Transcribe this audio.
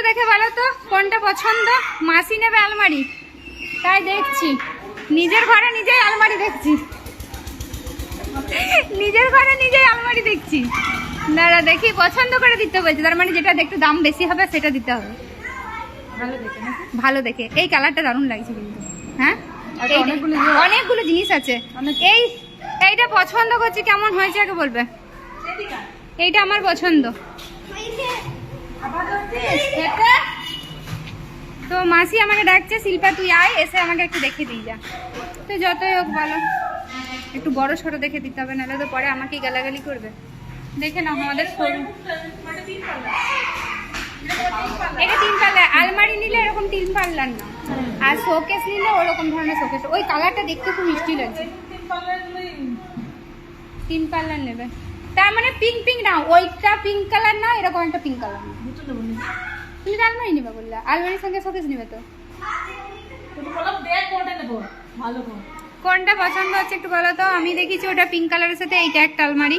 দেখে বলো তো কোনটা পছন্দ। মাসি নেবে আলমারি, তাই দেখছি। নিজের ঘরে নিজেই আলমারি দেখছি, নিজের ঘরে নিজেই আলমারি দেখছি। দাঁড়া দেখি, পছন্দ করে দিতে বলছে, তার মানে যেটা দেখতে দাম বেশি হবে সেটা দিতে হবে। ভালো দেখে। এই কালারটা দারুণ লাগছে কিন্তু। হ্যাঁ, অনেকগুলো জিনিস আছে। এইটা পছন্দ করছি, কেমন হয়েছে আগে বলবে। এইটা আমার পছন্দ। তো মাসি আমাকে ডাকছে, শিল্পা তুই আয়, এসে আমাকে একটু দেখে দিয়ে যা। তো যতই হোক ভালো, একটু বড় সড়ো দেখে দিতে হবে, নাহলে তো পরে আমাকেই গালাগালি করবে। দেখে নাও আমাদের সরু, এটা 3 পাল্লা। আলমারি নিলে এরকম 3 পাল্লার না, আর শোকেস নিলে ওরকম ধরনের শোকেস। ওই কালারটা দেখতে খুব মিষ্টি লাগছে। 3 পাল্লার নেবে, তার মানে পিঙ্ক পিঙ্ক না, ওইটা পিঙ্ক কালার না, এরকম একটা পিঙ্ক কালার না। তুমি তো আলমারি নেবে বললা, আলমারির সঙ্গে শোকেস নেবে তো। কোনটা পছন্দ হচ্ছে একটু বলো তো। আমি দেখেছি ওটা পিঙ্ক কালারের সাথে এইটা একটা আলমারি,